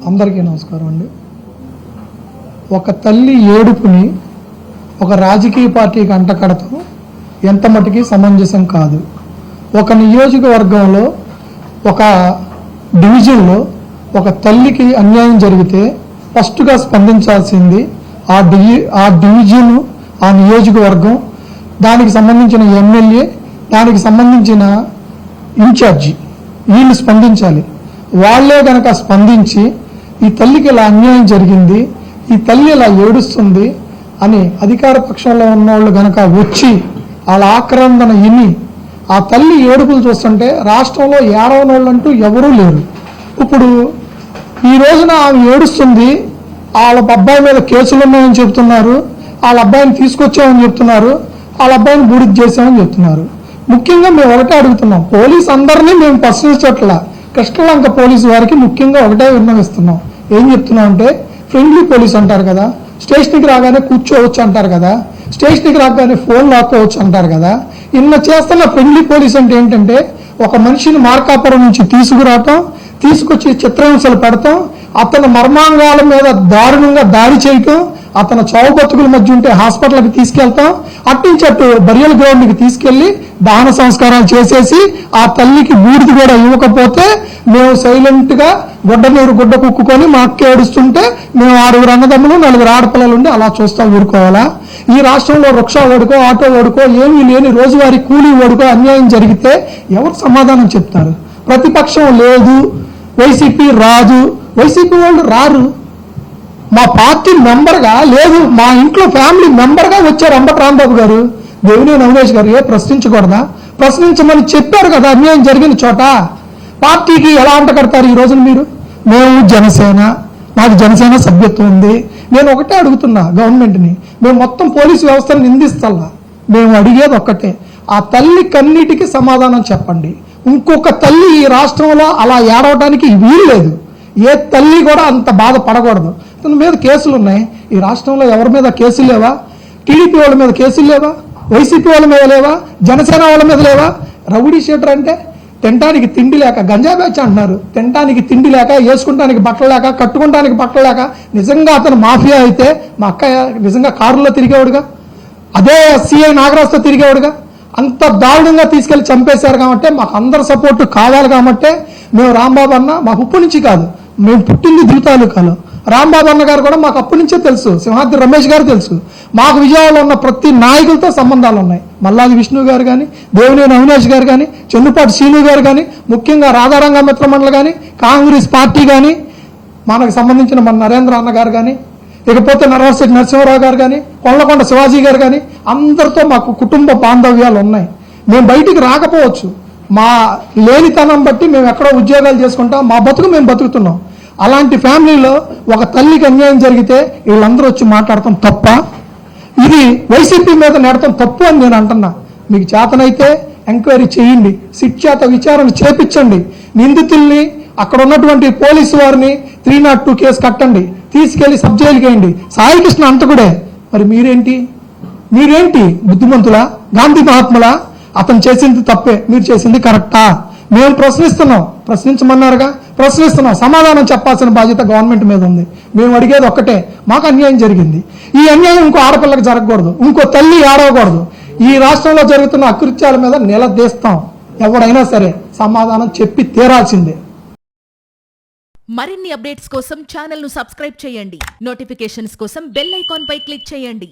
అందరికీ నమస్కారం అండి. ఒక తల్లి ఏడుపుని ఒక రాజకీయ పార్టీకి అంటకడతాం ఎంత మటుకి సమంజసం కాదు. ఒక నియోజకవర్గంలో ఒక డివిజన్లో ఒక తల్లికి అన్యాయం జరిగితే ఫస్ట్గా స్పందించాల్సింది ఆ డివిజన్, ఆ నియోజకవర్గం, దానికి సంబంధించిన ఎమ్మెల్యే, దానికి సంబంధించిన ఇన్ఛార్జి, వీళ్ళు స్పందించాలి. వాళ్ళే కనుక స్పందించి ఈ తల్లికి ఇలా అన్యాయం జరిగింది, ఈ తల్లి ఇలా ఏడుస్తుంది అని అధికార పక్షంలో ఉన్నవాళ్ళు కనుక వచ్చి వాళ్ళ ఆక్రందన ఇని ఆ తల్లి ఏడుపులు చూస్తుంటే రాష్ట్రంలో ఏడవనోళ్ళంటూ ఎవరూ లేరు. ఇప్పుడు ఈ రోజున ఆమె ఏడుస్తుంది, వాళ్ళ అబ్బాయి మీద కేసులు ఉన్నాయని చెప్తున్నారు, వాళ్ళ అబ్బాయిని తీసుకొచ్చామని చెప్తున్నారు, వాళ్ళ అబ్బాయిని బూడిద చేసామని చెప్తున్నారు. ముఖ్యంగా మేము ఒకటే అడుగుతున్నాం, పోలీస్ అందరినీ మేము ప్రశ్నించట్ల, కృష్ణలంక పోలీసు వారికి ముఖ్యంగా ఒకటే విన్నవిస్తున్నాం. ఏం చెప్తున్నాం అంటే, ఫ్రెండ్లీ పోలీస్ అంటారు కదా, స్టేషన్కి రాగానే కూర్చోవచ్చు అంటారు కదా, స్టేషన్కి రాగానే ఫోన్ లాక్కోవచ్చు అంటారు కదా. ఇన్న చేస్తున్న ఫ్రెండ్లీ పోలీస్ అంటే ఏంటంటే, ఒక మనిషిని మార్కాపురం నుంచి తీసుకురావటం, తీసుకొచ్చి చిత్రహింసలు పెడతాం, అతను మర్మాంగాల మీద దారుణంగా దాడి చేయటం, అతను చావు బతుకుల మధ్య ఉంటే హాస్పిటల్కి తీసుకెళ్తాం, అట్నుంచి అటు బరియల్ గ్రౌండ్కి తీసుకెళ్లి దహన సంస్కారాలు చేసేసి ఆ తల్లికి బూడిద కూడా ఇవ్వకపోతే మేము సైలెంట్గా గుడ్డ కుక్కుకొని మా అక్క ఏడుస్తుంటే మేము 6 అన్నదమ్ములు 4 ఆడపిల్లలు ఉండి అలా చూస్తా ఊరుకోవాలా? ఈ రాష్ట్రంలో రిక్షా ఓడుకో, ఆటో ఓడుకో, ఏమీ లేని రోజువారీ కూలీ ఓడుకో అన్యాయం జరిగితే ఎవరు సమాధానం చెప్తారు? ప్రతిపక్షం లేదు, వైసీపీ రాదు, వైసీపీ వాళ్ళు రారు. మా పార్టీ మెంబర్గా లేదు, మా ఇంట్లో ఫ్యామిలీ మెంబర్గా వచ్చారు అంబటి రాంబాబు గారు, దేవినేని అవినేష్ గారు. ప్రశ్నించకూడదా? ప్రశ్నించమని చెప్పారు కదా అన్యాయం జరిగిన చోట. పార్టీకి ఎలా అంటకడతారు ఈ రోజున మీరు? మేము జనసేన, నాకు జనసేన సభ్యత్వం ఉంది. నేను ఒకటే అడుగుతున్నా గవర్నమెంట్ని, మేము మొత్తం పోలీసు వ్యవస్థను నిందిస్తల్లా, మేము అడిగేది ఒక్కటే, ఆ తల్లి కన్నీటికి సమాధానం చెప్పండి. ఇంకొక తల్లి ఈ రాష్ట్రంలో అలా ఏడవడానికి వీలు లేదు. ఏ తల్లి కూడా అంత బాధపడకూడదు. తన మీద కేసులు ఉన్నాయి. ఈ రాష్ట్రంలో ఎవరి మీద కేసులు లేవా? టీడీపీ వాళ్ళ మీద కేసులు లేవా? వైసీపీ వాళ్ళ మీద లేవా? జనసేన వాళ్ళ మీద లేవా? రౌడీ షీటర్ అంటే తినడానికి తిండి లేక, గంజా బ్యాచ్ అంటున్నారు, తినడానికి తిండి లేక, వేసుకుంటానికి బట్టలు లేక, కట్టుకుంటానికి బట్టలు లేక. నిజంగా అతను మాఫియా అయితే మా అక్క నిజంగా కారులో తిరిగేవాడుగా, అదే సిఐ నాగరాజుతో తిరిగేవాడుగా. అంత దారుణంగా తీసుకెళ్లి చంపేశారు కాబట్టి మాకు అందరి సపోర్టు కావాలి. కాబట్టి మేము రాంబాబు అన్న మాకు ఉప్పు నుంచి కాదు, మేము పుట్టింది దిగుతాలుకాలో. రాంబాబు అన్న గారు కూడా మాకు అప్పటి నుంచే తెలుసు, సింహాద్రి రమేష్ గారు తెలుసు. మాకు విజయవాడలో ఉన్న ప్రతి నాయకులతో సంబంధాలు ఉన్నాయి. మల్లాది విష్ణు గారు కానీ, దేవినేని అవినేష్ గారు కానీ, చెన్నుపాటి శ్రీను గారు కానీ, ముఖ్యంగా రాధారంగ మిత్ర మండలి కానీ, కాంగ్రెస్ పార్టీ కానీ, మనకు సంబంధించిన మన నరేంద్ర అన్న గారు కానీ, ఇకపోతే నరవశెట్టి నరసింహారావు గారు కానీ, కొల్లకొండ శివాజీ గారు కానీ, అందరితో మాకు కుటుంబ బాంధవ్యాలు ఉన్నాయి. మేము బయటికి రాకపోవచ్చు, మా లేనితనం బట్టి మేము ఎక్కడో ఉద్యోగాలు చేసుకుంటాం, మా బతుకు మేము బతుకుతున్నాం. అలాంటి ఫ్యామిలీలో ఒక తల్లికి అన్యాయం జరిగితే వీళ్ళందరూ వచ్చి మాట్లాడటం తప్ప? ఇది వైసీపీ మీద నెడటం తప్పు అని నేను అంటున్నా. మీకు చేతనైతే ఎంక్వైరీ చేయండి, సిట్ చేత విచారణ చేపించండి, నిందితుల్ని అక్కడ ఉన్నటువంటి పోలీసు వారిని 302 కేసు కట్టండి, తీసుకెళ్లి సబ్ జైలుకి వేయండి. సాయికృష్ణ అంతకుడే, మరి మీరేంటి బుద్ధిమంతులా, గాంధీ మహాత్ములా? అతను చేసింది తప్పే, మీరు చేసింది కరెక్టా? మేము ప్రశ్నిస్తున్నాం, ప్రశ్నించమన్నారుగా, ప్రశ్నిస్తున్నాం. సమాధానం చెప్పాల్సిన బాధ్యత గవర్నమెంట్ మీద ఉంది. మేము అడిగేది ఒక్కటే, మాకు అన్యాయం జరిగింది, ఈ అన్యాయం ఇంకో ఆడపిల్లకి జరగకూడదు, ఇంకో తల్లి ఏడవకూడదు. ఈ రాష్ట్రంలో జరుగుతున్న అకృత్యాల మీద నిలదీస్తాం. ఎవరైనా సరే సమాధానం చెప్పి తీరాల్సిందే. మరిన్ని అప్డేట్స్ కోసం ఛానల్ ను సబ్స్క్రైబ్ చేయండి. నోటిఫికేషన్స్ కోసం బెల్ ఐకాన్ పై క్లిక్ చేయండి.